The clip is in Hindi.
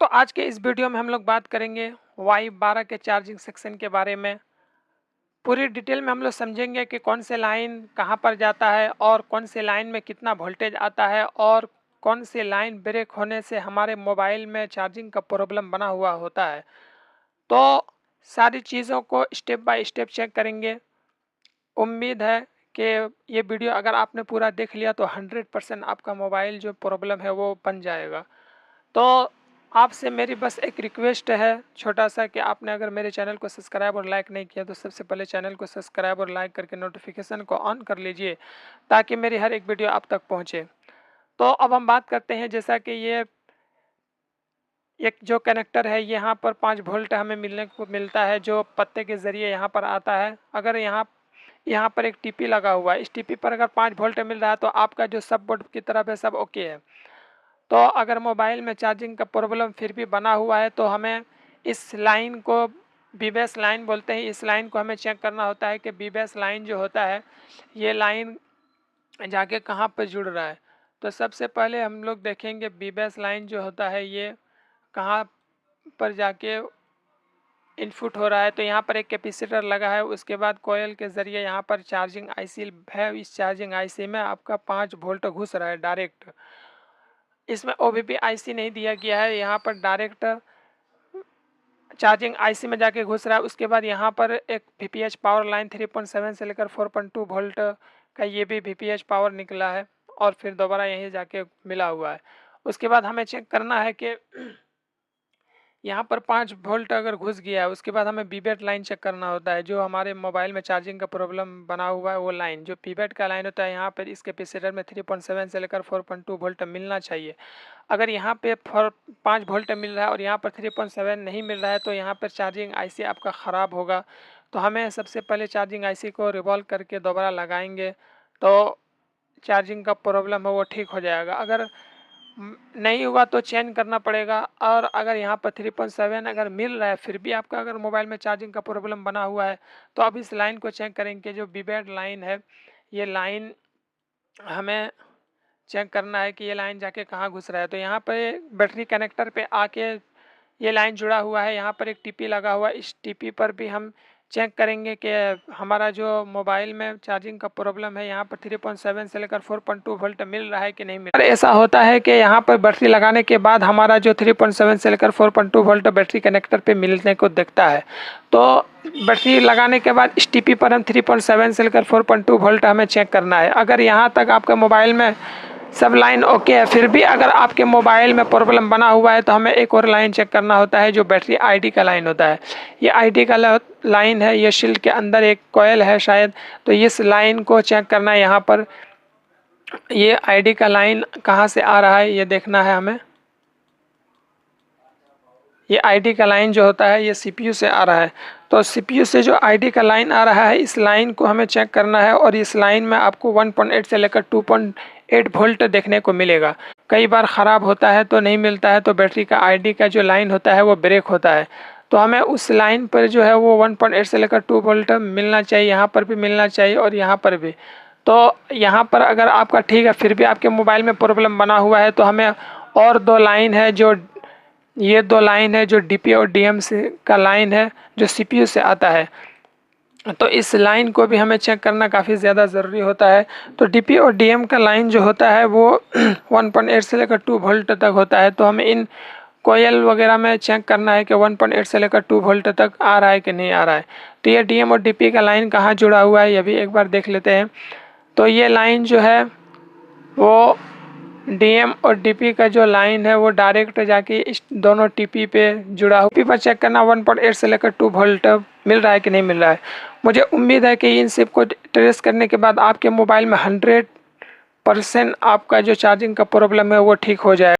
तो आज के इस वीडियो में हम लोग बात करेंगे वाई 12 के चार्जिंग सेक्शन के बारे में। पूरी डिटेल में हम लोग समझेंगे कि कौन से लाइन कहां पर जाता है और कौन से लाइन में कितना वोल्टेज आता है और कौन से लाइन ब्रेक होने से हमारे मोबाइल में चार्जिंग का प्रॉब्लम बना हुआ होता है। तो सारी चीज़ों को स्टेप बाय स्टेप चेक करेंगे। उम्मीद है कि ये वीडियो अगर आपने पूरा देख लिया तो 100% आपका मोबाइल जो प्रॉब्लम है वो बन जाएगा। तो आपसे मेरी बस एक रिक्वेस्ट है छोटा सा कि आपने अगर मेरे चैनल को सब्सक्राइब और लाइक नहीं किया तो सबसे पहले चैनल को सब्सक्राइब और लाइक करके नोटिफिकेशन को ऑन कर लीजिए ताकि मेरी हर एक वीडियो आप तक पहुंचे। तो अब हम बात करते हैं, जैसा कि ये एक जो कनेक्टर है यहाँ पर 5 वोल्ट हमें मिलने को मिलता है जो पत्ते के ज़रिए यहाँ पर आता है। अगर यहाँ पर एक टीपी लगा हुआ है, इस टीपी पर अगर 5 वोल्ट मिल रहा है तो आपका जो सब बोर्ड की तरफ है सब ओके है। तो अगर मोबाइल में चार्जिंग का प्रॉब्लम फिर भी बना हुआ है तो हमें इस लाइन को बीबीएस लाइन बोलते हैं, इस लाइन को हमें चेक करना होता है कि बीबीएस लाइन जो होता है ये लाइन जाके कहाँ पर जुड़ रहा है। तो सबसे पहले हम लोग देखेंगे बीबीएस लाइन जो होता है ये कहाँ पर जाके इनपुट हो रहा है। तो यहाँ पर एक कैपेसिटर लगा है, उसके बाद कोयल के ज़रिए यहाँ पर चार्जिंग आईसी है। इस चार्जिंग आईसी में आपका 5 वोल्ट घुस रहा है डायरेक्ट। इसमें ओबीपी आईसी नहीं दिया गया है, यहाँ पर डायरेक्ट चार्जिंग आईसी में जाके घुस रहा है। उसके बाद यहाँ पर एक वीपीएच पावर लाइन 3.7 से लेकर 4.2 वोल्ट का ये भी वीपीएच पावर निकला है और फिर दोबारा यहीं जाके मिला हुआ है। उसके बाद हमें चेक करना है कि यहाँ पर 5 वोल्ट अगर घुस गया है, उसके बाद हमें पीबैट लाइन चेक करना होता है। जो हमारे मोबाइल में चार्जिंग का प्रॉब्लम बना हुआ है वो लाइन जो पीबैट का लाइन होता है, यहाँ पर इस कैपेसिटर में 3.7 से लेकर 4.2 वोल्ट मिलना चाहिए। अगर यहाँ पे 5 वोल्ट मिल रहा है और यहाँ पर 3.7 नहीं मिल रहा है तो यहाँ पर चार्जिंग आईसी आपका ख़राब होगा। तो हमें सबसे पहले चार्जिंग आईसी को रिवॉल्व करके दोबारा लगाएंगे तो चार्जिंग का प्रॉब्लम है वो ठीक हो जाएगा। अगर नहीं हुआ तो चेंज करना पड़ेगा। और अगर यहाँ पर 3.7 अगर मिल रहा है फिर भी आपका अगर मोबाइल में चार्जिंग का प्रॉब्लम बना हुआ है तो अब इस लाइन को चेक करेंगे। जो बीबैट लाइन है ये लाइन हमें चेक करना है कि ये लाइन जाके कहाँ घुस रहा है। तो यहाँ पर बैटरी कनेक्टर पे आके ये लाइन जुड़ा हुआ है, यहाँ पर एक टीपी लगा हुआ है। इस टीपी पर भी हम चेक करेंगे कि हमारा जो मोबाइल में चार्जिंग का प्रॉब्लम है यहाँ पर 3.7 से लेकर 4.2 वोल्ट मिल रहा है कि नहीं मिल रहा है। ऐसा होता है कि यहाँ पर बैटरी लगाने के बाद हमारा जो 3.7 से लेकर 4.2 वोल्ट बैटरी कनेक्टर पे मिलने को दिखता है। तो बैटरी लगाने के बाद इस टीपी पर हम 3.7 से लेकर 4.2 वोल्ट हमें चेक करना है। अगर यहाँ तक आपका मोबाइल में सब लाइन ओके है फिर भी अगर आपके मोबाइल में प्रॉब्लम बना हुआ है तो हमें एक और लाइन चेक करना होता है जो बैटरी आईडी का लाइन होता है। ये आईडी का लाइन है, ये शील्ड के अंदर एक कोयल है शायद, तो इस लाइन को चेक करना है। यहाँ पर ये आईडी का लाइन कहाँ से आ रहा है ये देखना है हमें। ये आईडी का लाइन जो होता है ये सीपीयू से आ रहा है। तो सीपीयू से जो आईडी का लाइन आ रहा है इस लाइन को हमें चेक करना है और इस लाइन में आपको 1.8 से लेकर 2.8 वोल्ट देखने को मिलेगा। कई बार ख़राब होता है तो नहीं मिलता है तो बैटरी का आईडी का जो लाइन होता है वो ब्रेक होता है। तो हमें उस लाइन पर जो है वो 1.8 से लेकर 2 वोल्ट मिलना चाहिए, यहाँ पर भी मिलना चाहिए और यहाँ पर भी। तो यहाँ पर अगर आपका ठीक है फिर भी आपके मोबाइल में प्रॉब्लम बना हुआ है तो हमें और 2 लाइन है जो ये 2 लाइन है जो डीपी और डीएम से का लाइन है जो सीपीयू से आता है। तो इस लाइन को भी हमें चेक करना काफ़ी ज़्यादा ज़रूरी होता है। तो डीपी और डीएम का लाइन जो होता है वो 1.8 से लेकर 2 वोल्ट तक होता है। तो हमें इन कोयल वगैरह में चेक करना है कि 1.8 से लेकर 2 वोल्ट तक आ रहा है कि नहीं आ रहा है। तो ये डीएम और डीपी का लाइन कहाँ जुड़ा हुआ है ये भी एक बार देख लेते हैं। तो ये लाइन जो है वो डीएम और डीपी का जो लाइन है वो डायरेक्ट जाके इस दोनों टीपी पे जुड़ा हुआ। टीपी पर चेक करना 1.8 से लेकर 2 वोल्ट मिल रहा है कि नहीं मिल रहा है। मुझे उम्मीद है कि इन सब को ट्रेस करने के बाद आपके मोबाइल में 100% आपका जो चार्जिंग का प्रॉब्लम है वो ठीक हो जाए।